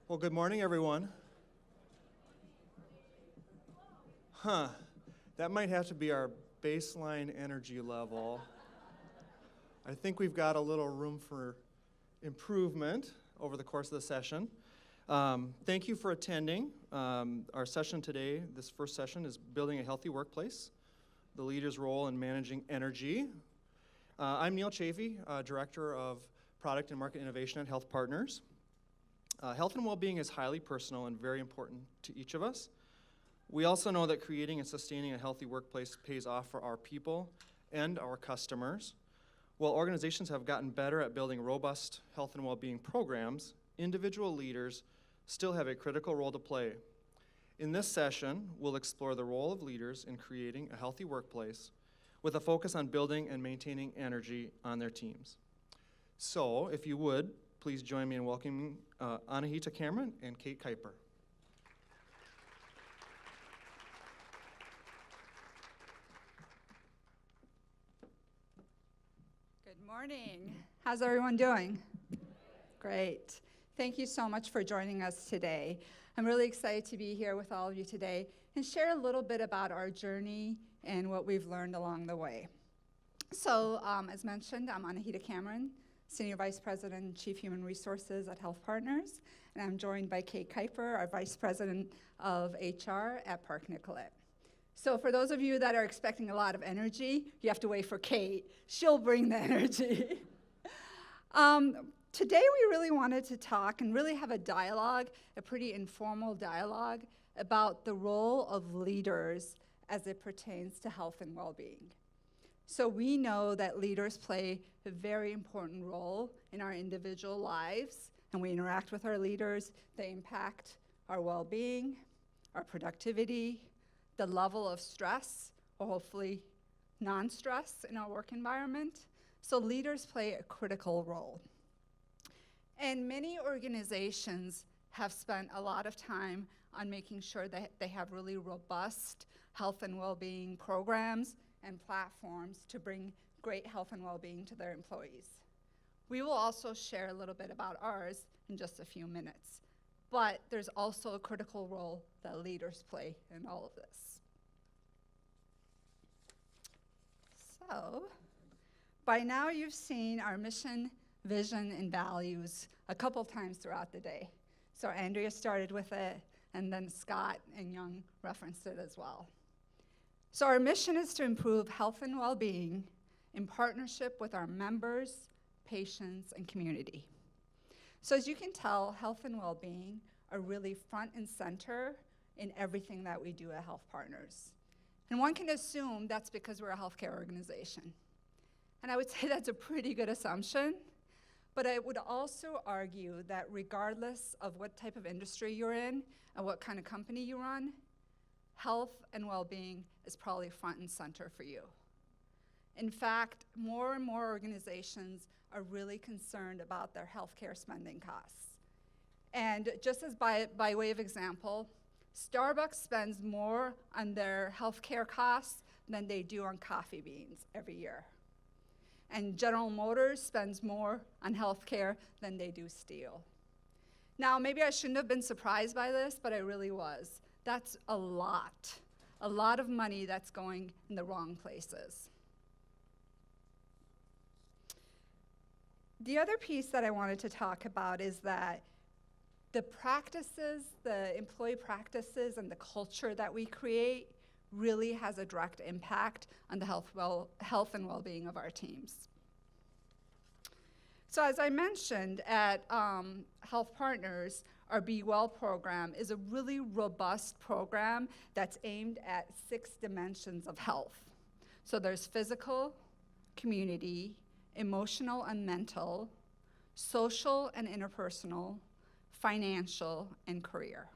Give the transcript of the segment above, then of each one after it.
Well, good morning, everyone. That might have to be our baseline energy level. I think we've got a little room for improvement over the course of the session. Thank you for attending. Our session today, this first session, is Building a Healthy Workplace, the leader's role in managing energy. I'm Neil Chafee, Director of Product and Market Innovation at HealthPartners. Health and well-being is highly personal and very important to each of us. We also know that creating and sustaining a healthy workplace pays off for our people and our customers. While organizations have gotten better at building robust health and well-being programs, individual leaders still have a critical role to play. In this session, we'll explore the role of leaders in creating a healthy workplace with a focus on building and maintaining energy on their teams. So, if you would, please join me in welcoming Anahita Cameron and Kate Kuiper. Good morning. How's everyone doing? Great. Thank you so much for joining us today. I'm really excited to be here with all of you today and share a little bit about our journey and what we've learned along the way. So, as mentioned, I'm Anahita Cameron, Senior Vice President and Chief Human Resources at HealthPartners, and I'm joined by Kate Kuiper, our Vice President of HR at Park Nicollet. So for those of you that are expecting a lot of energy, you have to wait for Kate. She'll bring the energy. Today we really wanted to talk and really have a dialogue, a pretty informal dialogue, about the role of leaders as it pertains to health and well-being. So we know that leaders play a very important role in our individual lives, and we interact with our leaders. They impact our well-being, our productivity, the level of stress, or hopefully non-stress in our work environment. So leaders play a critical role. And many organizations have spent a lot of time on making sure that they have really robust health and well-being programs and platforms to bring great health and well-being to their employees. We will also share a little bit about ours in just a few minutes. But there's also a critical role that leaders play in all of this. So, by now you've seen our mission, vision, and values a couple times throughout the day. So Andrea started with it, and then Scott and Young referenced it as well. So our mission is to improve health and well-being in partnership with our members, patients, and community. So as you can tell, health and well-being are really front and center in everything that we do at HealthPartners. And one can assume that's because we're a healthcare organization. And I would say that's a pretty good assumption, but I would also argue that regardless of what type of industry you're in and what kind of company you run, health and well-being is probably front and center for you. In fact, more and more organizations are really concerned about their healthcare spending costs. And just as by way of example, Starbucks spends more on their healthcare costs than they do on coffee beans every year. And General Motors spends more on healthcare than they do steel. Now, maybe I shouldn't have been surprised by this, but I really was. That's a lot of money that's going in the wrong places. The other piece that I wanted to talk about is that the practices, the employee practices, and the culture that we create really has a direct impact on the health and well-being of our teams. So as I mentioned, at HealthPartners, our Be Well program is a really robust program that's aimed at 6 dimensions of health. So there's physical, community, emotional and mental, social and interpersonal, financial, and career.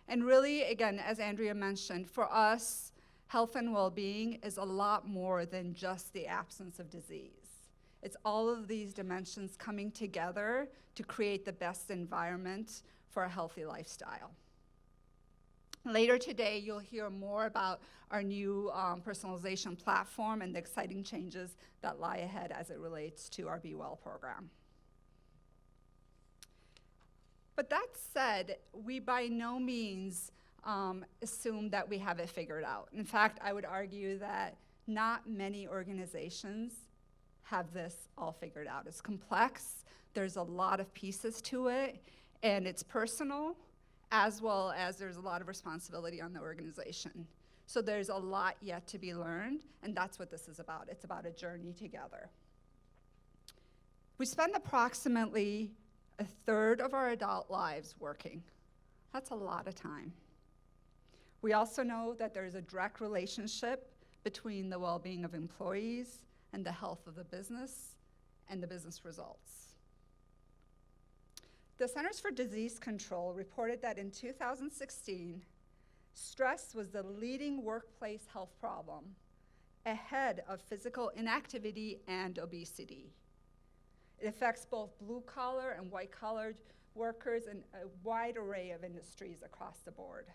And really, again, as Andrea mentioned, for us, health and well-being is a lot more than just the absence of disease. It's all of these dimensions coming together to create the best environment for a healthy lifestyle. Later today, you'll hear more about our new personalization platform and the exciting changes that lie ahead as it relates to our Be Well program. But that said, we by no means assume that we have it figured out. In fact, I would argue that not many organizations have this all figured out. It's complex, there's a lot of pieces to it, and it's personal, as well as there's a lot of responsibility on the organization. So there's a lot yet to be learned, and that's what this is about. It's about a journey together. We spend approximately a third of our adult lives working. That's a lot of time. We also know that there's a direct relationship between the well-being of employees and the health of the business and the business results. The Centers for Disease Control reported that in 2016, stress was the leading workplace health problem, ahead of physical inactivity and obesity. It affects both blue-collar and white-collar workers in a wide array of industries across the board.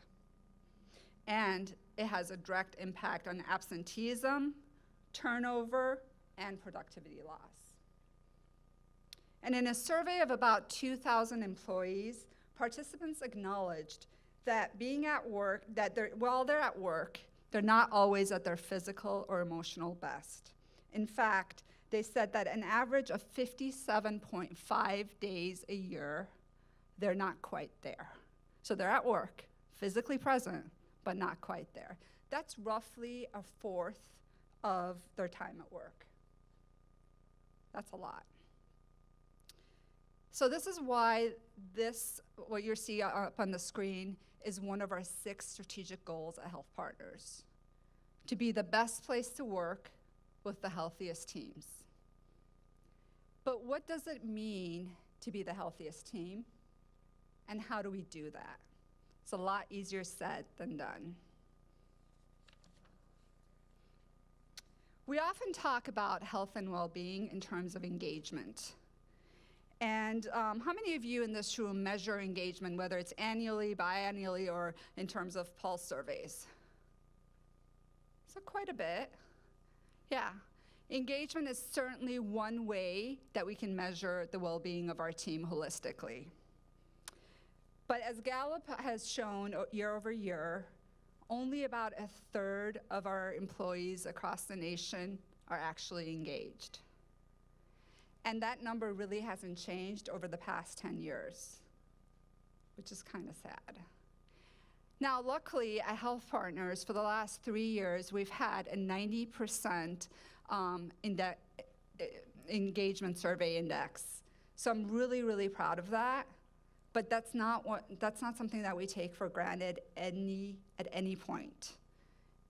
And it has a direct impact on absenteeism, turnover, and productivity loss. And in a survey of about 2,000 employees, participants acknowledged that being at work, while they're at work, they're not always at their physical or emotional best. In fact, they said that an average of 57.5 days a year, they're not quite there. So they're at work, physically present, but not quite there. That's roughly a fourth of their time at work. That's a lot. So this is why what you see up on the screen, is one of our 6 strategic goals at HealthPartners: to be the best place to work with the healthiest teams. But what does it mean to be the healthiest team? And how do we do that? It's a lot easier said than done. We often talk about health and well-being in terms of engagement. And how many of you in this room measure engagement, whether it's annually, biannually, or in terms of pulse surveys? So quite a bit. Yeah. Engagement is certainly one way that we can measure the well-being of our team holistically. But as Gallup has shown year over year, only about a third of our employees across the nation are actually engaged. And that number really hasn't changed over the past 10 years, which is kind of sad. Now, luckily, at HealthPartners, for the last 3 years, we've had a 90% engagement survey index. So I'm really, really proud of that. But that's not something that we take for granted at any point.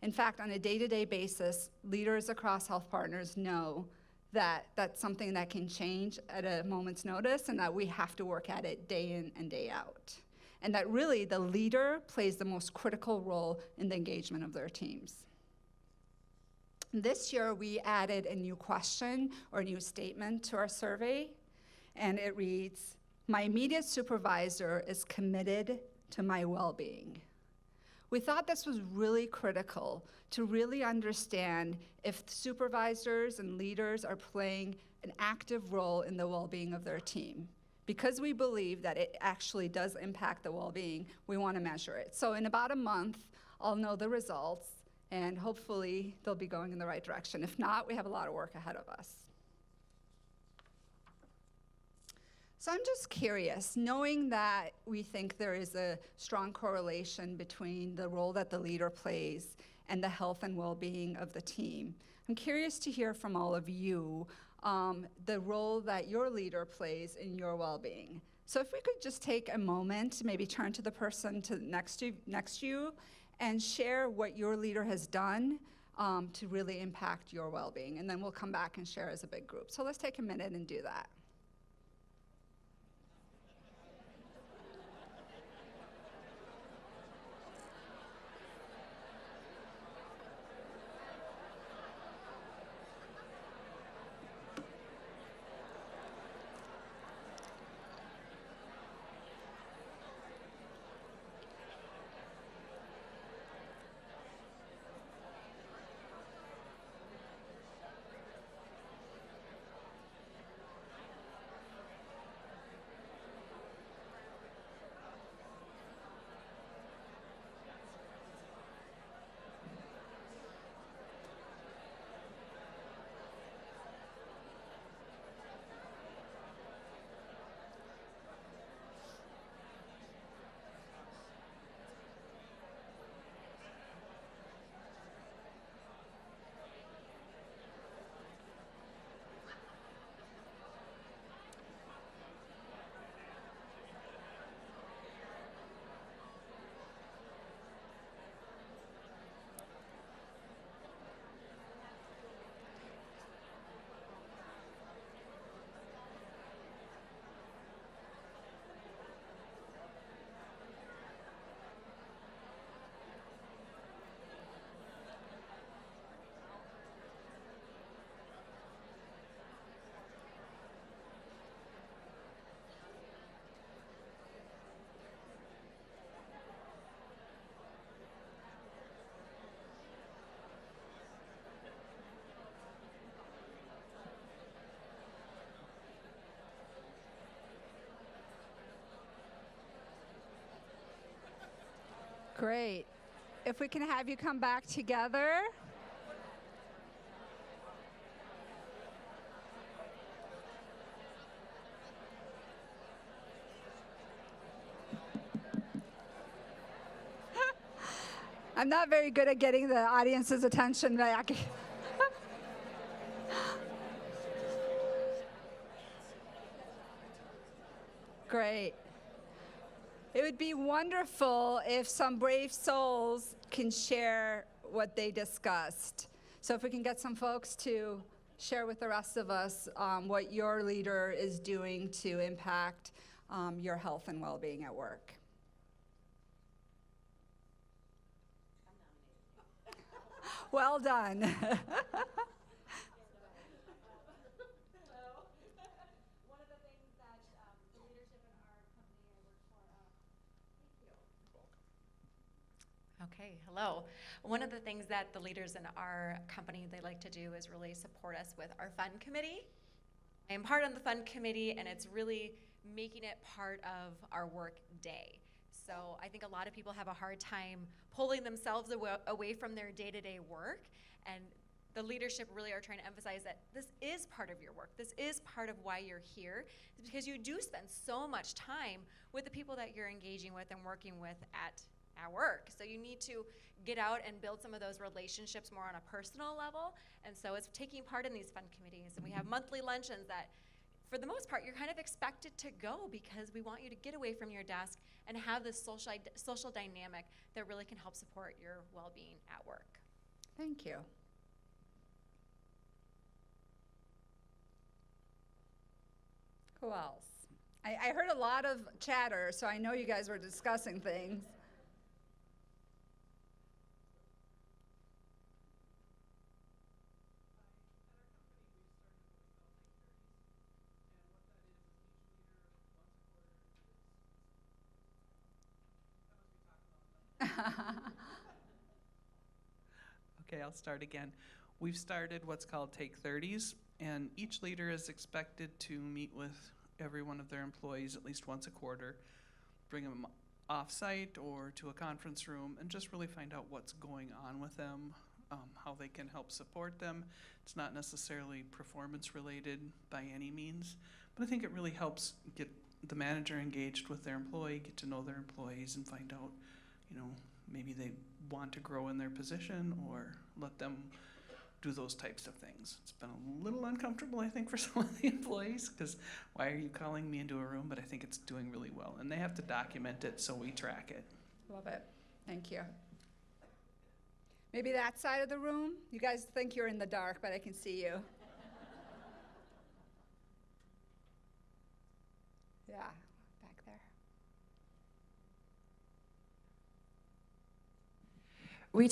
In fact, on a day-to-day basis, leaders across HealthPartners know that that's something that can change at a moment's notice, and that we have to work at it day in and day out. And that really the leader plays the most critical role in the engagement of their teams. This year, we added a new question or a new statement to our survey, and it reads, "My immediate supervisor is committed to my well-being." We thought this was really critical to really understand if supervisors and leaders are playing an active role in the well-being of their team. Because we believe that it actually does impact the well-being, we want to measure it. So in about a month, I'll know the results, and hopefully they'll be going in the right direction. If not, we have a lot of work ahead of us. So I'm just curious, knowing that we think there is a strong correlation between the role that the leader plays and the health and well-being of the team, I'm curious to hear from all of you the role that your leader plays in your well-being. So if we could just take a moment, maybe turn to the person next to you and share what your leader has done to really impact your well-being. And then we'll come back and share as a big group. So let's take a minute and do that. Great. If we can have you come back together. I'm not very good at getting the audience's attention back. Great. It would be wonderful if some brave souls can share what they discussed. So if we can get some folks to share with the rest of us what your leader is doing to impact your health and well-being at work. Well done. One of the things that the leadership in our company I work for, thank you. Okay, hello. One of the things that the leaders in our company, they like to do is really support us with our fund committee. I am part of the fund committee, and it's really making it part of our work day. So I think a lot of people have a hard time pulling themselves away from their day-to-day work, and the leadership really are trying to emphasize that this is part of your work. This is part of why you're here. It's because you do spend so much time with the people that you're engaging with and working with at work. So you need to get out and build some of those relationships more on a personal level. And so it's taking part in these fund committees. And we have monthly luncheons that, for the most part, you're kind of expected to go because we want you to get away from your desk and have this social dynamic that really can help support your well-being at work. Thank you. Who else? I heard a lot of chatter, so I know you guys were discussing things. Okay, I'll start again. We've started what's called Take 30s, and each leader is expected to meet with every one of their employees at least once a quarter, bring them off-site or to a conference room, and just really find out what's going on with them, how they can help support them. It's not necessarily performance-related by any means, but I think it really helps get the manager engaged with their employee, get to know their employees, and find out, maybe they want to grow in their position or let them do those types of things. It's been a little uncomfortable, I think, for some of the employees, because why are you calling me into a room? But I think it's doing really well. And they have to document it, so we track it. Love it. Thank you. Maybe that side of the room? You guys think you're in the dark, but I can see you. Yeah, back there. We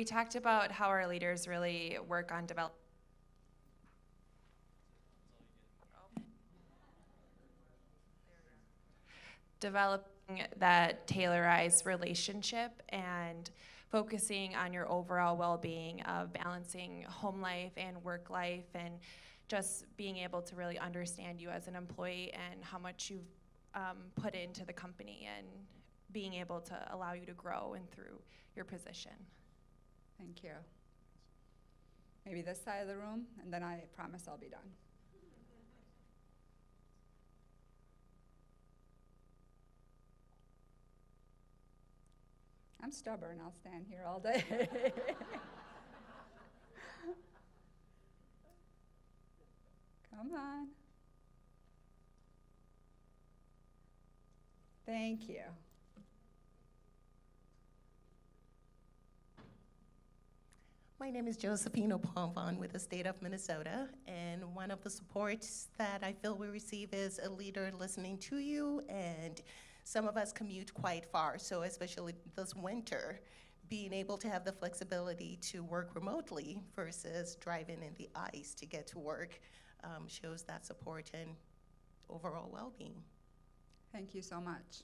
talked about how our leaders really work on developing that tailorized relationship and focusing on your overall well-being of balancing home life and work life, and just being able to really understand you as an employee and how much you've put into the company, and being able to allow you to grow and through your position. Thank you. Maybe this side of the room, and then I promise I'll be done. I'm stubborn. I'll stand here all day. Come on. Thank you. My name is Josephine Pomvon with the state of Minnesota, and one of the supports that I feel we receive is a leader listening to you, and some of us commute quite far, so especially this winter, being able to have the flexibility to work remotely versus driving in the ice to get to work shows that support and overall well-being. Thank you so much.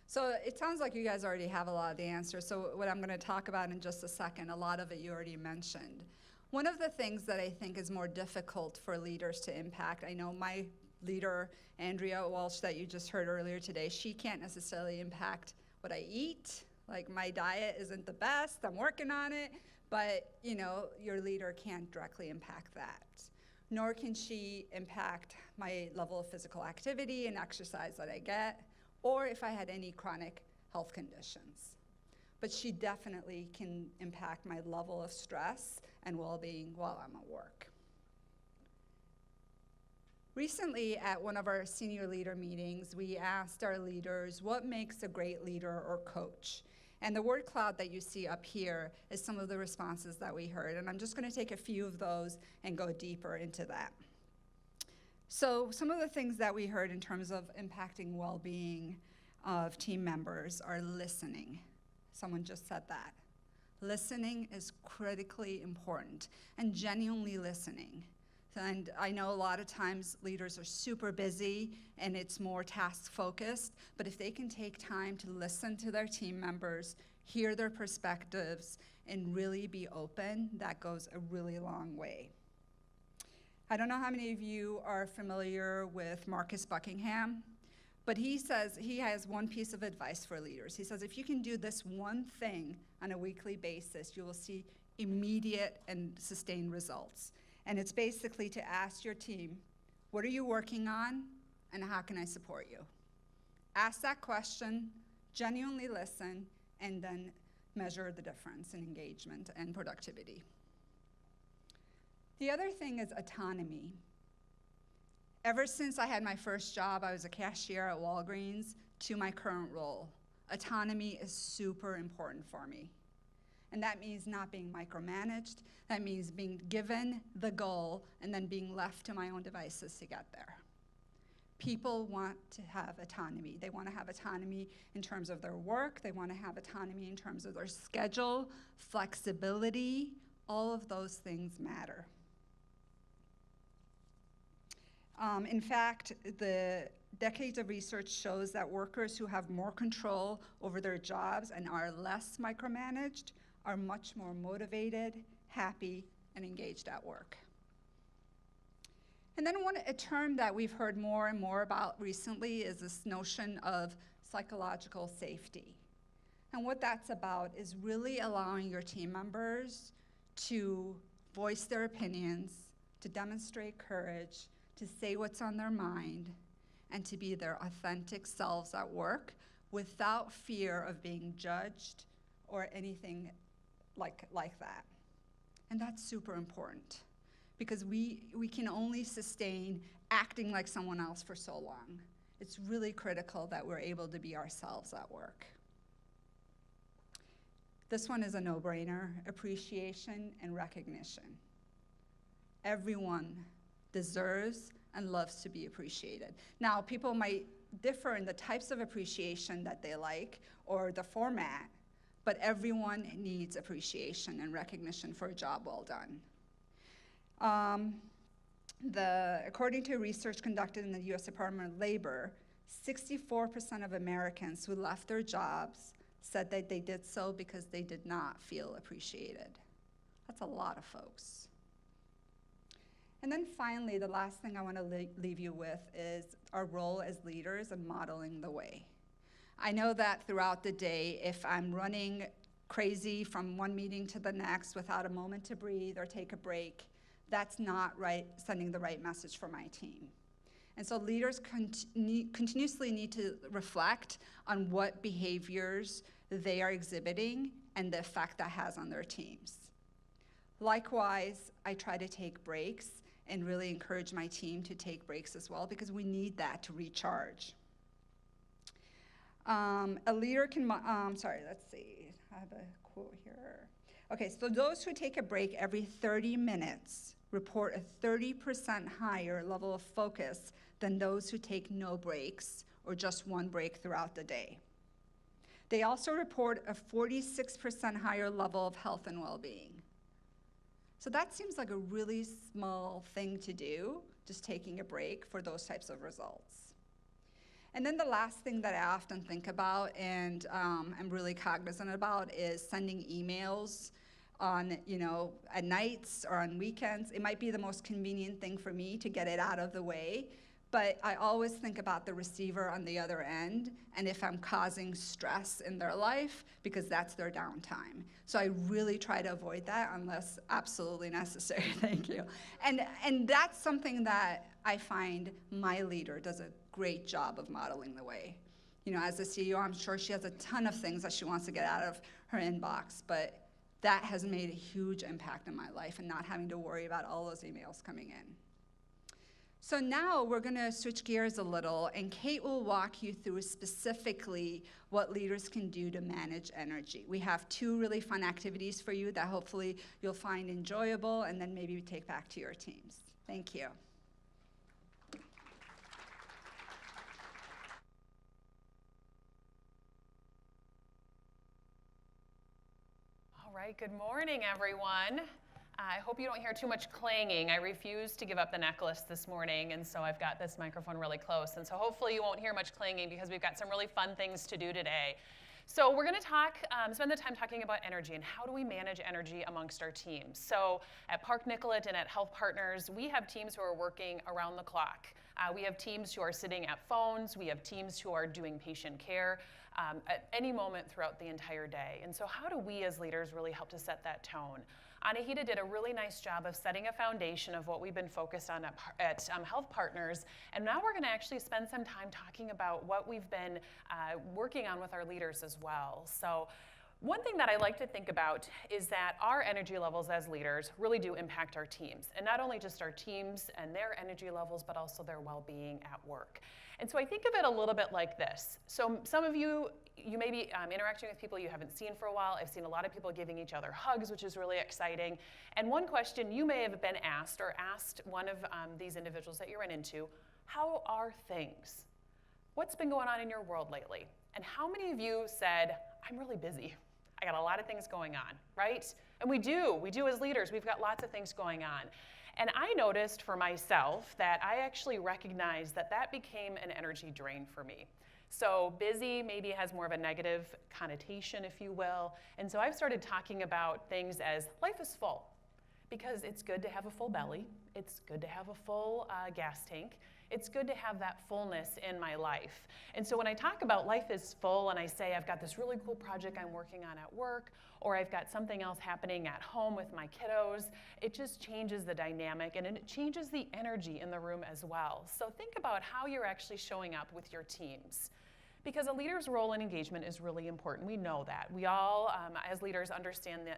So it sounds like you guys already have a lot of the answers. So what I'm going to talk about in just a second, a lot of it you already mentioned. One of the things that I think is more difficult for leaders to impact, I know my leader, Andrea Walsh, that you just heard earlier today, she can't necessarily impact what I eat. Like, my diet isn't the best, I'm working on it, but your leader can't directly impact that. Nor can she impact my level of physical activity and exercise that I get, or if I had any chronic health conditions. But she definitely can impact my level of stress and well-being while I'm at work. Recently, at one of our senior leader meetings, we asked our leaders what makes a great leader or coach. And the word cloud that you see up here is some of the responses that we heard. And I'm just going to take a few of those and go deeper into that. So some of the things that we heard in terms of impacting well-being of team members are listening. Someone just said that. Listening is critically important, and genuinely listening. And I know a lot of times leaders are super busy and it's more task focused, but if they can take time to listen to their team members, hear their perspectives, and really be open, that goes a really long way. I don't know how many of you are familiar with Marcus Buckingham, but he says he has one piece of advice for leaders. He says, if you can do this one thing on a weekly basis, you will see immediate and sustained results. And it's basically to ask your team, what are you working on, and how can I support you? Ask that question, genuinely listen, and then measure the difference in engagement and productivity. The other thing is autonomy. Ever since I had my first job, I was a cashier at Walgreens, to my current role. Autonomy is super important for me. And that means not being micromanaged. That means being given the goal and then being left to my own devices to get there. People want to have autonomy. They want to have autonomy in terms of their work. They want to have autonomy in terms of their schedule, flexibility. All of those things matter. In fact, the decades of research shows that workers who have more control over their jobs and are less micromanaged are much more motivated, happy, and engaged at work. And then a term that we've heard more and more about recently is this notion of psychological safety. And what that's about is really allowing your team members to voice their opinions, to demonstrate courage, to say what's on their mind, and to be their authentic selves at work without fear of being judged or anything like that. And that's super important, because we can only sustain acting like someone else for so long. It's really critical that we're able to be ourselves at work. This one is a no-brainer: appreciation and recognition. Everyone deserves and loves to be appreciated. Now, people might differ in the types of appreciation that they like or the format, but everyone needs appreciation and recognition for a job well done. According to research conducted in the US Department of Labor, 64% of Americans who left their jobs said that they did so because they did not feel appreciated. That's a lot of folks. And then finally, the last thing I want to leave you with is our role as leaders and modeling the way. I know that throughout the day, if I'm running crazy from one meeting to the next without a moment to breathe or take a break, that's not sending the right message for my team. And so leaders continuously need to reflect on what behaviors they are exhibiting and the effect that has on their teams. Likewise, I try to take breaks and really encourage my team to take breaks as well, because we need that to recharge. A leader can, let's see, I have a quote here. Okay, so those who take a break every 30 minutes report a 30% higher level of focus than those who take no breaks or just one break throughout the day. They also report a 46% higher level of health and well-being. So that seems like a really small thing to do, just taking a break for those types of results. And then the last thing that I often think about and I'm really cognizant about is sending emails on, at nights or on weekends. It might be the most convenient thing for me to get it out of the way, but I always think about the receiver on the other end and if I'm causing stress in their life, because that's their downtime. So I really try to avoid that unless absolutely necessary. Thank you. And that's something that I find my leader does a great job of modeling the way. You know, as a CEO, I'm sure she has a ton of things that she wants to get out of her inbox, but that has made a huge impact in my life and not having to worry about all those emails coming in. So now we're going to switch gears a little, and Kate will walk you through specifically what leaders can do to manage energy. We have 2 really fun activities for you that hopefully you'll find enjoyable and then maybe take back to your teams. Thank you. All right, good morning, everyone. I hope you don't hear too much clanging. I refused to give up the necklace this morning, and so I've got this microphone really close. And so hopefully you won't hear much clanging because we've got some really fun things to do today. So we're going to spend the time talking about energy and how do we manage energy amongst our teams. So at Park Nicollet and at HealthPartners, we have teams who are working around the clock. We have teams who are sitting at phones. We have teams who are doing patient care at any moment throughout the entire day. And so how do we as leaders really help to set that tone? Anahita did a really nice job of setting a foundation of what we've been focused on at HealthPartners, and now we're going to actually spend some time talking about what we've been working on with our leaders as well. So one thing that I like to think about is that our energy levels as leaders really do impact our teams, and not only just our teams and their energy levels, but also their well-being at work. And so I think of it a little bit like this. So some of you may be interacting with people you haven't seen for a while. I've seen a lot of people giving each other hugs, which is really exciting. And one question you may have been asked, or asked one of these individuals that you're into, how are things? What's been going on in your world lately? And how many of you said, I'm really busy. I got a lot of things going on, right? And we do as leaders. We've got lots of things going on. And I noticed for myself that I actually recognized that that became an energy drain for me. So busy maybe has more of a negative connotation, if you will. And so I've started talking about things as life is full, because it's good to have a full belly. It's good to have a full gas tank. It's good to have that fullness in my life. And so when I talk about life is full and I say I've got this really cool project I'm working on at work, or I've got something else happening at home with my kiddos, it just changes the dynamic and it changes the energy in the room as well. So think about how you're actually showing up with your teams. Because a leader's role in engagement is really important. We know that. We all, as leaders, understand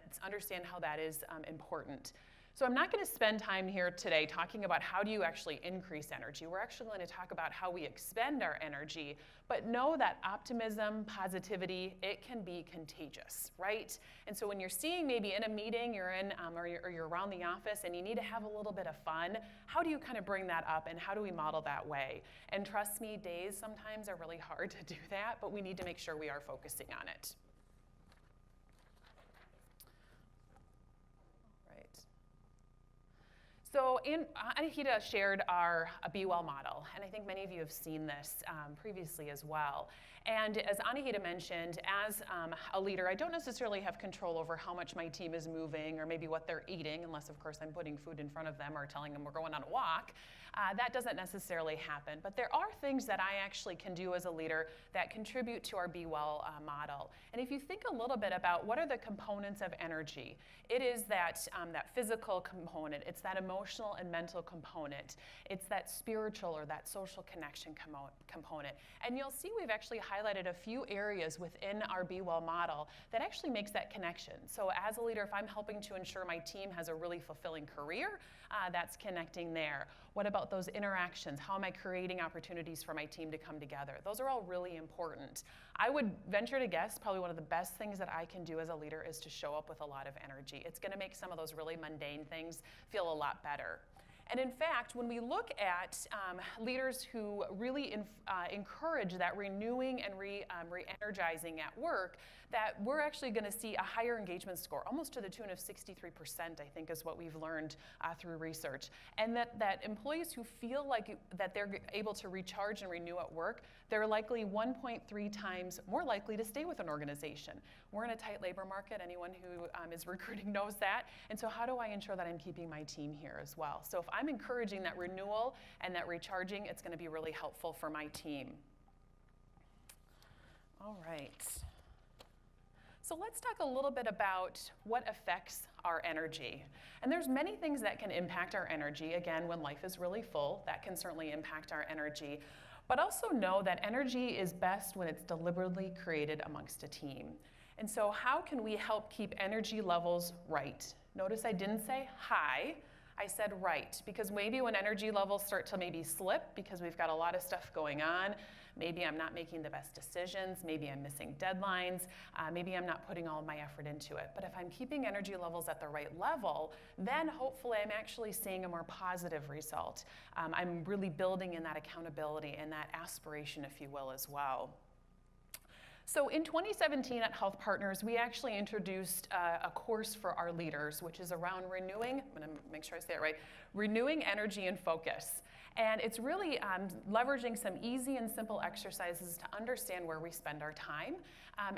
how that is important. So I'm not going to spend time here today talking about how do you actually increase energy. We're actually going to talk about how we expend our energy, but know that optimism, positivity, it can be contagious, right? And so when you're seeing maybe in a meeting you're in or you're around the office and you need to have a little bit of fun, how do you kind of bring that up and how do we model that way? And trust me, days sometimes are really hard to do that, but we need to make sure we are focusing on it. So Anahita shared our Be Well model, and I think many of you have seen this previously as well. And as Anahita mentioned, as a leader, I don't necessarily have control over how much my team is moving or maybe what they're eating, unless of course I'm putting food in front of them or telling them we're going on a walk. That doesn't necessarily happen, but there are things that I actually can do as a leader that contribute to our Be Well model. And if you think a little bit about what are the components of energy, it is that physical component, it's that emotional and mental component, it's that spiritual or that social connection component. And you'll see we've actually highlighted a few areas within our Be Well model that actually makes that connection. So as a leader, if I'm helping to ensure my team has a really fulfilling career, that's connecting there. What about those interactions? How am I creating opportunities for my team to come together? Those are all really important. I would venture to guess probably one of the best things that I can do as a leader is to show up with a lot of energy. It's going to make some of those really mundane things feel a lot better. And in fact, when we look at leaders who really encourage that renewing and re-energizing at work, that we're actually going to see a higher engagement score, almost to the tune of 63%, I think is what we've learned through research. And that employees who feel like that they're able to recharge and renew at work, they're likely 1.3 times more likely to stay with an organization. We're in a tight labor market. Anyone who is recruiting knows that. And so how do I ensure that I'm keeping my team here as well? So if I'm encouraging that renewal and that recharging. It's going to be really helpful for my team. All right. So let's talk a little bit about what affects our energy. And there's many things that can impact our energy. Again, when life is really full, that can certainly impact our energy. But also know that energy is best when it's deliberately created amongst a team. And so how can we help keep energy levels right? Notice I didn't say high, I said right, because maybe when energy levels start to maybe slip because we've got a lot of stuff going on, maybe I'm not making the best decisions, maybe I'm missing deadlines, maybe I'm not putting all of my effort into it. But if I'm keeping energy levels at the right level, then hopefully I'm actually seeing a more positive result. I'm really building in that accountability and that aspiration, if you will, as well. So in 2017 at HealthPartners, we actually introduced a course for our leaders, which is around renewing, I'm going to make sure I say it right, renewing energy and focus. And it's really leveraging some easy and simple exercises to understand where we spend our time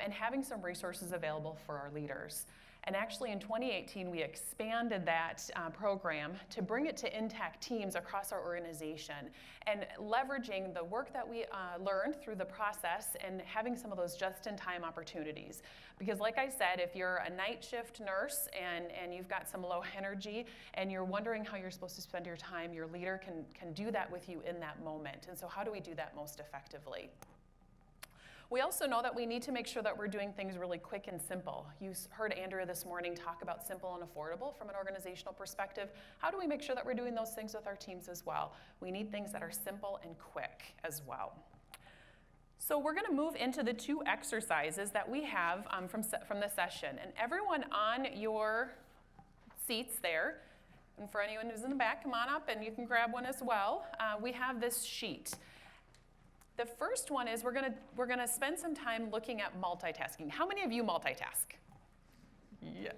and having some resources available for our leaders. And actually in 2018, we expanded that program to bring it to intact teams across our organization and leveraging the work that we learned through the process and having some of those just-in-time opportunities. Because like I said, if you're a night shift nurse and you've got some low energy and you're wondering how you're supposed to spend your time, your leader can do that with you in that moment. And so how do we do that most effectively? We also know that we need to make sure that we're doing things really quick and simple. You heard Andrea this morning talk about simple and affordable from an organizational perspective. How do we make sure that we're doing those things with our teams as well? We need things that are simple and quick as well. So we're going to move into the two exercises that we have from the session. And everyone on your seats there, and for anyone who's in the back, come on up and you can grab one as well. We have this sheet. The first one is we're gonna spend some time looking at multitasking. How many of you multitask? Yes,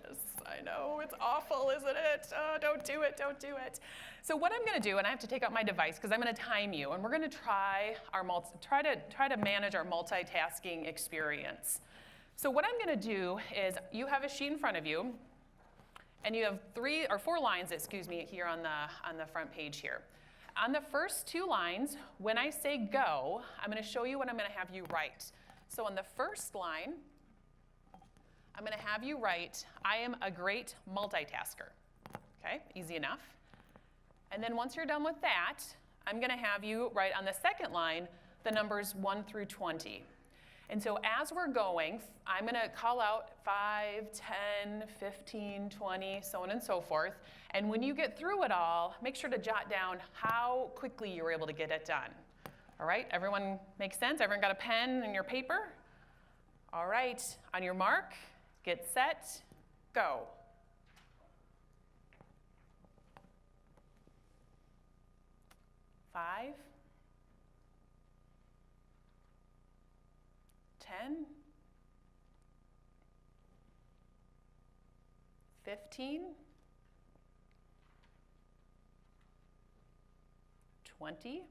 I know, it's awful, isn't it? Oh, don't do it, don't do it. So what I'm gonna do, and I have to take out my device because I'm gonna time you, and we're gonna try to manage our multitasking experience. So what I'm gonna do is you have a sheet in front of you, and you have 3 or 4 lines, here on the front page here. On the first 2 lines, when I say go, I'm going to show you what I'm going to have you write. So on the first line, I'm going to have you write, I am a great multitasker. Okay, easy enough. And then once you're done with that, I'm going to have you write on the second line the numbers 1 through 20. And so as we're going, I'm going to call out 5, 10, 15, 20, so on and so forth. And when you get through it all, make sure to jot down how quickly you were able to get it done. All right, everyone makes sense? Everyone got a pen and your paper? All right, on your mark, get set, go. Five, 10, 15, 20,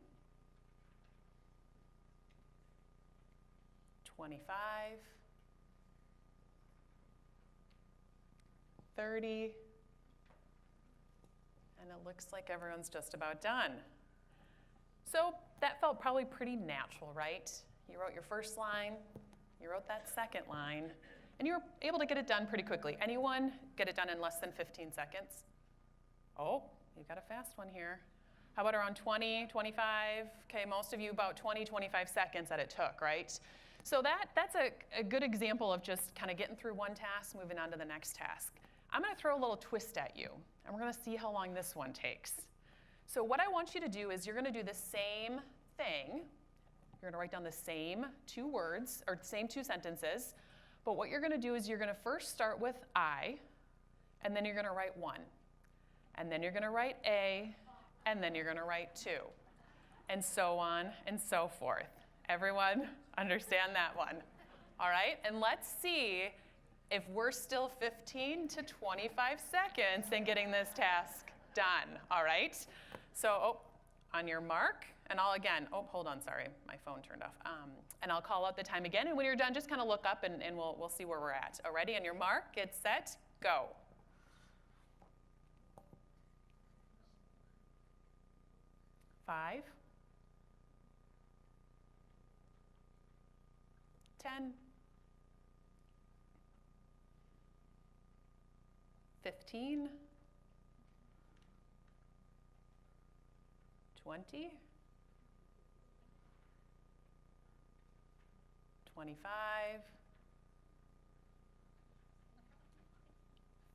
25, 30, and it looks like everyone's just about done. So that felt probably pretty natural, right? You wrote your first line, you wrote that second line, and you were able to get it done pretty quickly. Anyone get it done in less than 15 seconds? Oh, you got a fast one here. How about around 20, 25? Okay, most of you about 20, 25 seconds that it took, right? So that's a good example of just kind of getting through one task, moving on to the next task. I'm going to throw a little twist at you, and we're going to see how long this one takes. So what I want you to do is you're going to do the same thing. You're going to write down the same 2 words, or same 2 sentences. But what you're going to do is you're going to first start with I, and then you're going to write 1. And then you're going to write A, and then you're going to write 2. And so on and so forth. Everyone understand that one? All right, and let's see if we're still 15 to 25 seconds in getting this task done. All right, so on your mark, and I'll again, hold on, sorry, my phone turned off. And I'll call out the time again, and when you're done, just kind of look up and we'll see where we're at. All ready? On your mark, get set, go. 5, 10, 15, 20, 25,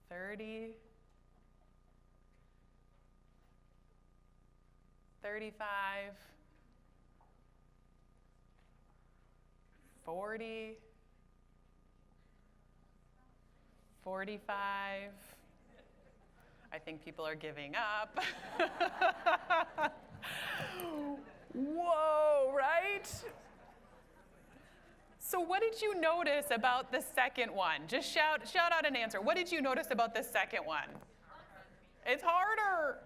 30, 35, 40, 45. I think people are giving up. Whoa, right? So what did you notice about the second one? Just shout out an answer. What did you notice about the second one? It's harder.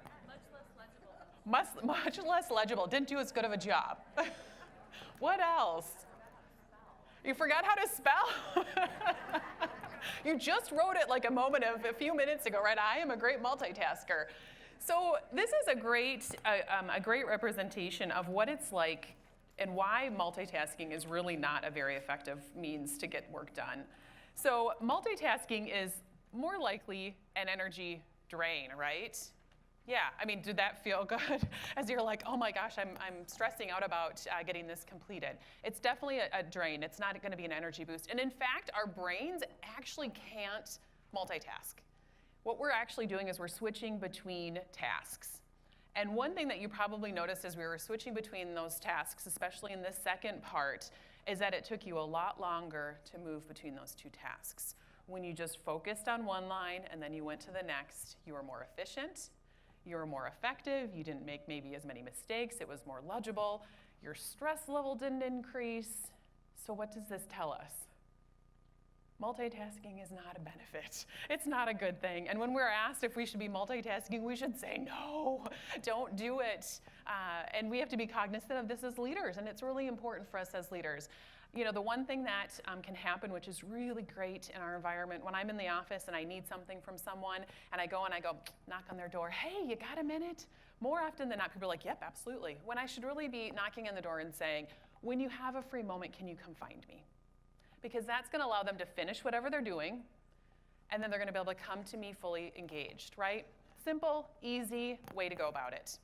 Much less legible. Didn't do as good of a job. What else? You forgot how to spell? You just wrote it like a few minutes ago, right? I am a great multitasker. So this is a great representation of what it's like and why multitasking is really not a very effective means to get work done. So multitasking is more likely an energy drain, right? Yeah, I mean, did that feel good? As you're like, oh my gosh, I'm stressing out about getting this completed. It's definitely a drain. It's not gonna be an energy boost. And in fact, our brains actually can't multitask. What we're actually doing is we're switching between tasks. And one thing that you probably noticed as we were switching between those tasks, especially in this second part, is that it took you a lot longer to move between those two tasks. When you just focused on one line and then you went to the next, you were more efficient, you were more effective, you didn't make maybe as many mistakes, it was more legible, your stress level didn't increase. So what does this tell us? Multitasking is not a benefit. It's not a good thing. And when we're asked if we should be multitasking, we should say, no, don't do it. And we have to be cognizant of this as leaders, and it's really important for us as leaders. You know, the one thing that can happen, which is really great in our environment, when I'm in the office and I need something from someone, and I go knock on their door, hey, you got a minute? More often than not, people are like, yep, absolutely. When I should really be knocking on the door and saying, when you have a free moment, can you come find me? Because that's gonna allow them to finish whatever they're doing, and then they're gonna be able to come to me fully engaged, right? Simple, easy way to go about it.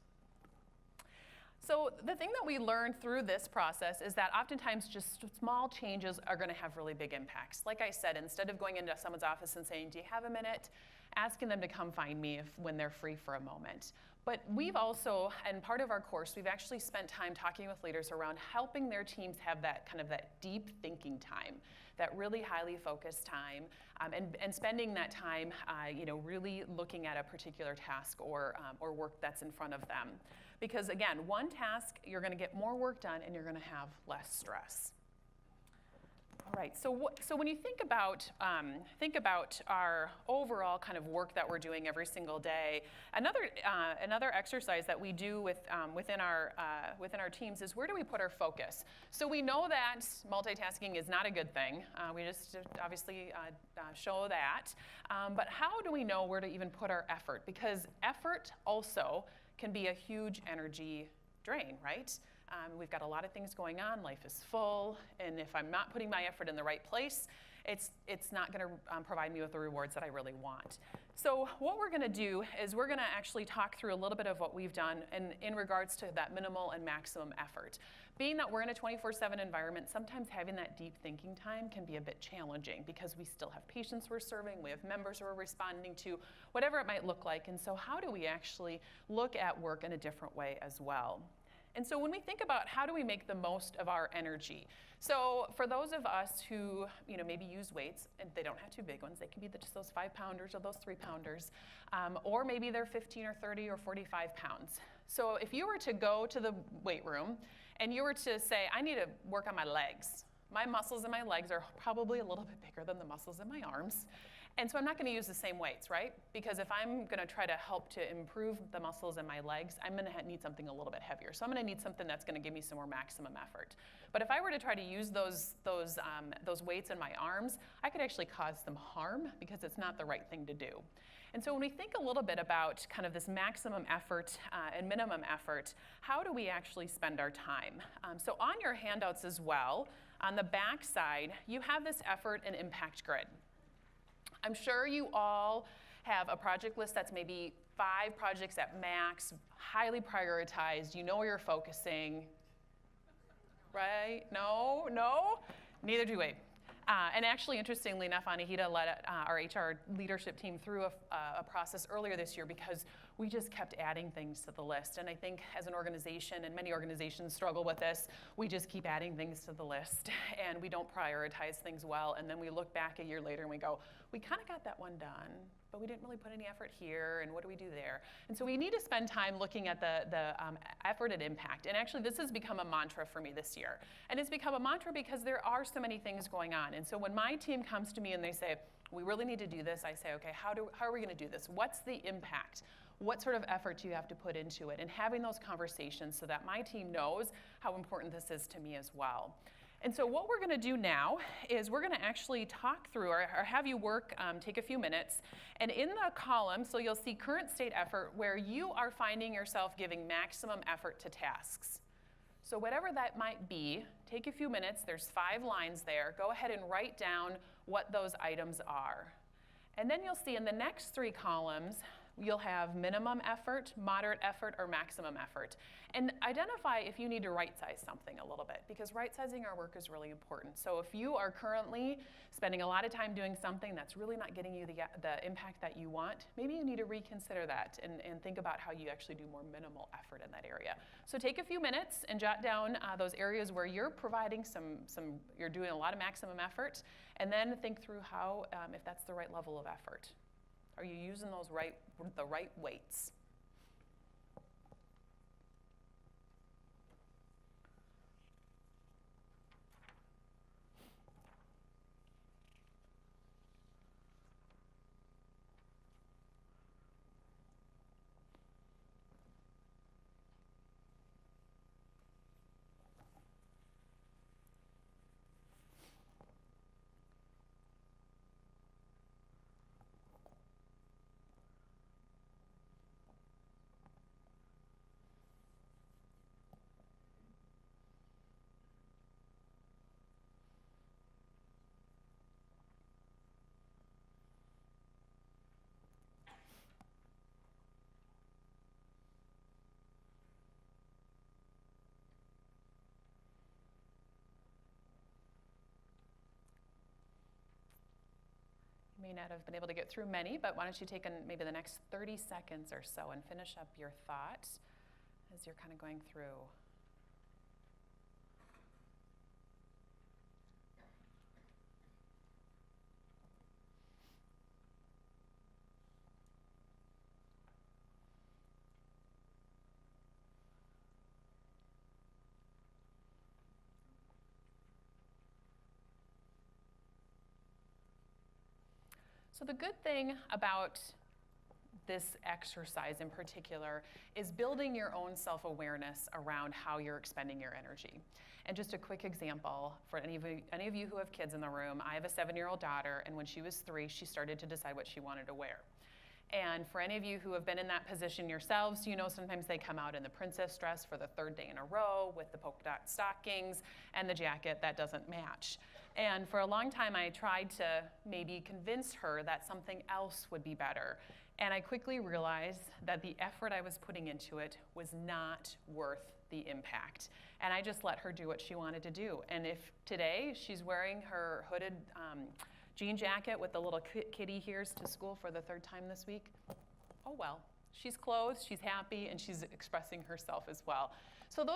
So the thing that we learned through this process is that oftentimes just small changes are gonna have really big impacts. Like I said, instead of going into someone's office and saying, do you have a minute? Asking them to come find me when they're free for a moment. But we've also, and part of our course, we've actually spent time talking with leaders around helping their teams have that kind of that deep thinking time, that really highly focused time, and spending that time, really looking at a particular task or work that's in front of them. Because again, one task, you're gonna get more work done and you're gonna have less stress. All right, so when you think about our overall kind of work that we're doing every single day, another exercise that we do within our teams is where do we put our focus? So we know that multitasking is not a good thing. We just obviously show that, but how do we know where to even put our effort? Because effort also can be a huge energy drain, right? We've got a lot of things going on, life is full, and if I'm not putting my effort in the right place, it's not gonna provide me with the rewards that I really want. So what we're gonna do is we're gonna actually talk through a little bit of what we've done in regards to that minimal and maximum effort. Being that we're in a 24/7 environment, sometimes having that deep thinking time can be a bit challenging because we still have patients we're serving, we have members we're responding to, whatever it might look like, and so how do we actually look at work in a different way as well? And so when we think about how do we make the most of our energy, so for those of us who maybe use weights, and they don't have too big ones, they can be just those 5-pounders or those 3-pounders, or maybe they're 15 or 30 or 45 pounds. So if you were to go to the weight room and you were to say, I need to work on my legs. My muscles in my legs are probably a little bit bigger than the muscles in my arms. And so I'm not going to use the same weights, right? Because if I'm going to try to help to improve the muscles in my legs, I'm going to need something a little bit heavier. So I'm going to need something that's going to give me some more maximum effort. But if I were to try to use those weights in my arms, I could actually cause some harm because it's not the right thing to do. And so when we think a little bit about kind of this maximum effort and minimum effort, how do we actually spend our time? So on your handouts as well, on the back side, you have this effort and impact grid. I'm sure you all have a project list that's maybe 5 projects at max, highly prioritized. You know where you're focusing, right? No? Neither do we. And actually, interestingly enough, Anahita led our HR leadership team through a process earlier this year because we just kept adding things to the list. And I think as an organization, and many organizations struggle with this, we just keep adding things to the list and we don't prioritize things well. And then we look back a year later and we go, we kind of got that one done, but we didn't really put any effort here, and what do we do there? And so we need to spend time looking at the effort and impact. And actually, this has become a mantra for me this year. And it's become a mantra because there are so many things going on. And so when my team comes to me and they say, we really need to do this, I say, okay, how are we going to do this? What's the impact? What sort of effort do you have to put into it? And having those conversations so that my team knows how important this is to me as well. And so what we're going to do now is we're going to actually talk through or have you work, take a few minutes. And in the column, so you'll see current state effort where you are finding yourself giving maximum effort to tasks. So whatever that might be, take a few minutes. There's 5 lines there. Go ahead and write down what those items are. And then you'll see in the next 3 columns, you'll have minimum effort, moderate effort, or maximum effort. And identify if you need to right-size something a little bit, because right-sizing our work is really important. So if you are currently spending a lot of time doing something that's really not getting you the impact that you want, maybe you need to reconsider that and think about how you actually do more minimal effort in that area. So take a few minutes and jot down those areas where you're providing you're doing a lot of maximum effort, and then think through how, if that's the right level of effort. Are you using the right weights? May not have been able to get through many, but why don't you take maybe the next 30 seconds or so and finish up your thoughts as you're kind of going through. So the good thing about this exercise in particular is building your own self-awareness around how you're expending your energy. And just a quick example for any of you who have kids in the room, I have a 7-year-old daughter, and when she was 3, she started to decide what she wanted to wear. And for any of you who have been in that position yourselves, you know sometimes they come out in the princess dress for the 3rd day in a row with the polka dot stockings and the jacket that doesn't match. And for a long time, I tried to maybe convince her that something else would be better. And I quickly realized that the effort I was putting into it was not worth the impact. And I just let her do what she wanted to do. And if today she's wearing her hooded jean jacket with the little kitty ears to school for the 3rd time this week, oh well. She's clothed, she's happy, and she's expressing herself as well. So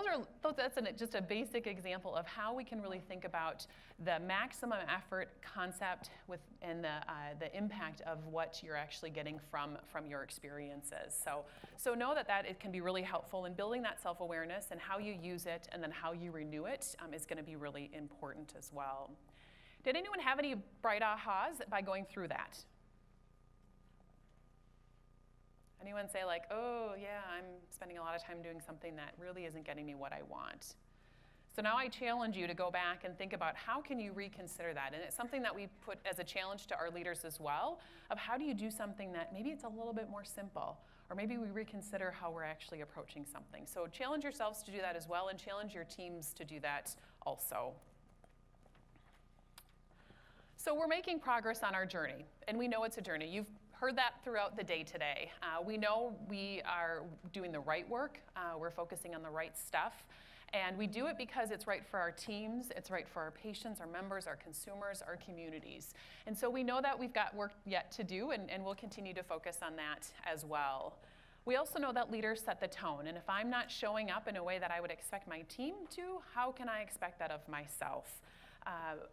that's just a basic example of how we can really think about the maximum effort concept and the impact of what you're actually getting from your experiences. So know that it can be really helpful in building that self-awareness, and how you use it and then how you renew it is going to be really important as well. Did anyone have any bright ahas by going through that? Anyone say like, oh yeah, I'm spending a lot of time doing something that really isn't getting me what I want? So now I challenge you to go back and think about how can you reconsider that? And it's something that we put as a challenge to our leaders as well, of how do you do something that maybe it's a little bit more simple, or maybe we reconsider how we're actually approaching something. So challenge yourselves to do that as well, and challenge your teams to do that also. So we're making progress on our journey, and we know it's a journey. You've heard that throughout the day today. We know we are doing the right work. We're focusing on the right stuff. And we do it because it's right for our teams, it's right for our patients, our members, our consumers, our communities. And so we know that we've got work yet to do, and we'll continue to focus on that as well. We also know that leaders set the tone, and if I'm not showing up in a way that I would expect my team to, how can I expect that of myself?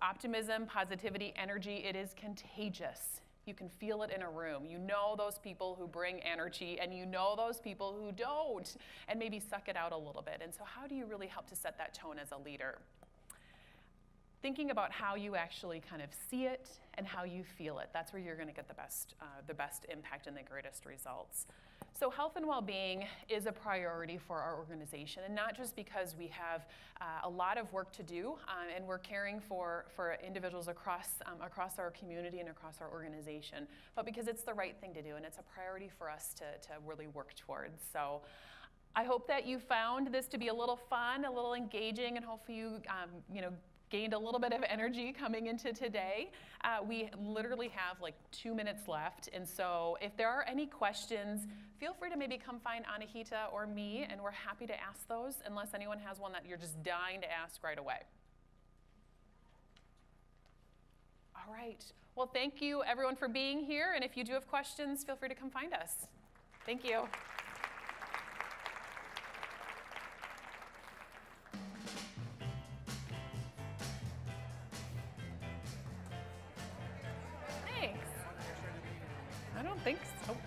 Optimism, positivity, energy, it is contagious. You can feel it in a room. You know those people who bring energy, and you know those people who don't, and maybe suck it out a little bit. And so how do you really help to set that tone as a leader? Thinking about how you actually kind of see it and how you feel it. That's where you're going to get the best impact and the greatest results. So health and well-being is a priority for our organization, and not just because we have a lot of work to do and we're caring for individuals across our community and across our organization, but because it's the right thing to do and it's a priority for us to really work towards. So I hope that you found this to be a little fun, a little engaging, and hopefully you gained a little bit of energy coming into today. We literally have like 2 minutes left, and so if there are any questions, feel free to maybe come find Anahita or me, and we're happy to ask those, unless anyone has one that you're just dying to ask right away. All right. Well, thank you everyone for being here, and if you do have questions, feel free to come find us. Thank you. Thanks. I don't think so.